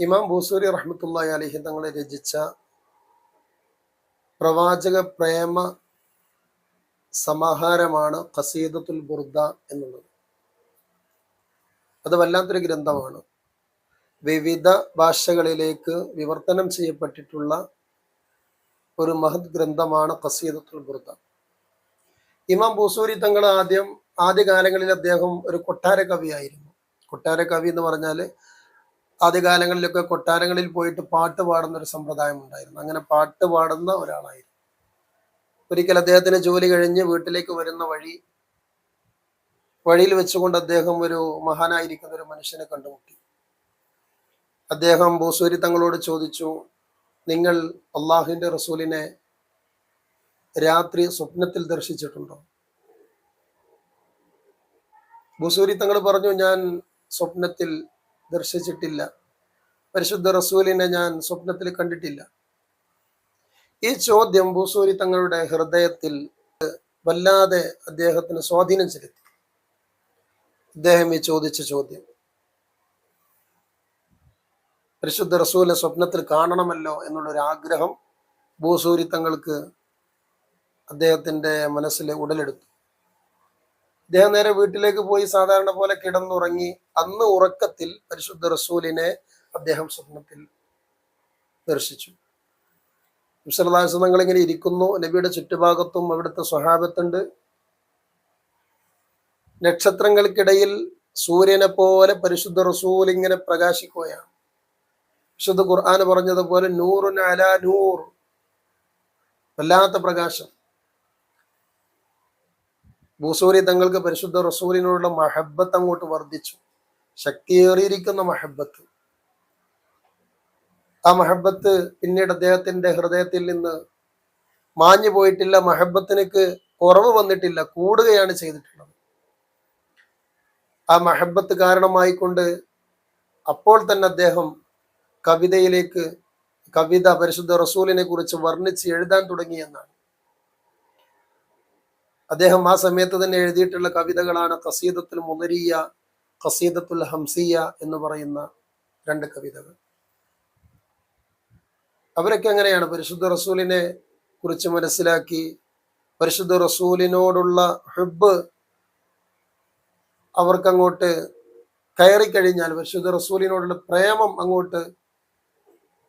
ഇമാം ബൂസൂരി റഹ്മത്തുള്ളാഹി അലൈഹി തങ്ങളെ രചിച്ച പ്രവാചക പ്രേമ സമാഹാരമാണ് ഖസീദത്തുൽ ബുർദ എന്നുള്ളത്. അത് വല്ലാത്തൊരു ഗ്രന്ഥമാണ്. വിവിധ ഭാഷകളിലേക്ക് വിവർത്തനം ചെയ്യപ്പെട്ടിട്ടുള്ള ഒരു മഹത് ഗ്രന്ഥമാണ് ഖസീദത്തുൽ ബുർദ. ഇമാം ബൂസൂരി തങ്ങൾ ആദ്യകാലങ്ങളിൽ അദ്ദേഹം ഒരു കൊട്ടാര കവിയായിരുന്നു. കൊട്ടാര കവി എന്ന് പറഞ്ഞാൽ ആദ്യകാലങ്ങളിലൊക്കെ കൊട്ടാരങ്ങളിൽ പോയിട്ട് പാട്ട് പാടുന്ന ഒരു സമ്പ്രദായം ഉണ്ടായിരുന്നു. അങ്ങനെ പാട്ട് പാടുന്ന ഒരാളായിരുന്നു. ഒരിക്കൽ അദ്ദേഹത്തിന് ജോലി കഴിഞ്ഞ് വീട്ടിലേക്ക് വരുന്ന വഴിയിൽ വെച്ചുകൊണ്ട് അദ്ദേഹം ഒരു മഹാനായിരിക്കുന്ന ഒരു മനുഷ്യനെ കണ്ടുമുട്ടി. അദ്ദേഹം ബൂസൂരി തങ്ങളോട് ചോദിച്ചു, നിങ്ങൾ അള്ളാഹുവിന്റെ റസൂലിനെ രാത്രി സ്വപ്നത്തിൽ ദർശിച്ചിട്ടുണ്ടോ? ബൂസൂരി തങ്ങൾ പറഞ്ഞു, ഞാൻ സ്വപ്നത്തിൽ ദർശിച്ചിട്ടില്ല, പരിശുദ്ധ റസൂലിനെ ഞാൻ സ്വപ്നത്തിൽ കണ്ടിട്ടില്ല. ഈ ചോദ്യം ബൂസൂരി തങ്ങളുടെ ഹൃദയത്തിൽ വല്ലാതെ അദ്ദേഹത്തിന് സ്വാധീനം ചെലുത്തി. അദ്ദേഹം ഈ ചോദിച്ച ചോദ്യം പരിശുദ്ധ റസൂലിനെ സ്വപ്നത്തിൽ കാണണമല്ലോ എന്നുള്ളൊരു ആഗ്രഹം ബൂസൂരി തങ്ങൾക്ക് അദ്ദേഹത്തിന്റെ മനസ്സിൽ ഉടലെടുത്തു. അദ്ദേഹം നേരെ വീട്ടിലേക്ക് പോയി സാധാരണ പോലെ കിടന്നുറങ്ങി. അന്ന് ഉറക്കത്തിൽ പരിശുദ്ധ റസൂലിനെ അദ്ദേഹം സ്വപ്നത്തിൽ ദർശിച്ചു. തങ്ങൾ ഇങ്ങനെ ഇരിക്കുന്നു. നബിയുടെ ചുറ്റുഭാഗത്തും അവിടുത്തെ സ്വഹാബത്തുണ്ട്. നക്ഷത്രങ്ങൾക്കിടയിൽ സൂര്യനെ പോലെ പരിശുദ്ധ റസൂൽ ഇങ്ങനെ പ്രകാശിക്കുകയാണ്. വിശുദ്ധ ഖുർആൻ പറഞ്ഞതുപോലെ നൂറുൻ അലാ നൂർ, വല്ലാത്ത പ്രകാശം. ബൂസൂരി തങ്ങൾക്ക് പരിശുദ്ധ റസൂലിനോടുള്ള മഹബത്ത് അങ്ങോട്ട് വർദ്ധിച്ചു, ശക്തിയേറിയിരിക്കുന്ന മഹബത്ത്. ആ മഹബത്ത് പിന്നീട് അദ്ദേഹത്തിന്റെ ഹൃദയത്തിൽ നിന്ന് മാഞ്ഞു പോയിട്ടില്ല. മഹബത്തിനക്ക് കുറവ് വന്നിട്ടില്ല, കൂടുകയാണ് ചെയ്തിട്ടുള്ളത്. ആ മഹബത്ത് കാരണമായിക്കൊണ്ട് അപ്പോൾ തന്നെ അദ്ദേഹം കവിത പരിശുദ്ധ റസൂലിനെ കുറിച്ച് വർണ്ണിച്ച് എഴുതാൻ തുടങ്ങി എന്നാണ്. അദ്ദേഹം ആ സമയത്ത് തന്നെ എഴുതിയിട്ടുള്ള കവിതകളാണ് ഖസീദത്തുൽ മുദരിയ, ഖസീദത്തുൽ ഹംസിയ എന്ന് പറയുന്ന രണ്ട് കവിതകൾ. അവരൊക്കെ എങ്ങനെയാണ് പരിശുദ്ധ റസൂലിനെ കുറിച്ച് മനസ്സിലാക്കി, പരിശുദ്ധ റസൂലിനോടുള്ള ഹുബ്ബ് അവർക്കങ്ങോട്ട് കയറിക്കഴിഞ്ഞാൽ, പരിശുദ്ധ റസൂലിനോടുള്ള പ്രേമം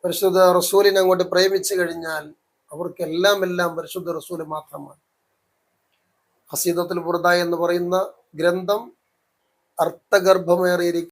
പരിശുദ്ധ റസൂലിനെ അങ്ങോട്ട് പ്രേമിച്ചു കഴിഞ്ഞാൽ അവർക്കെല്ലാം പരിശുദ്ധ റസൂല് മാത്രമാണ്. ഖസീദത്തുൽ ബുർദ എന്ന് പറയുന്ന ഗ്രന്ഥം അർത്ഥഗർഭമേറിയിരിക്കും.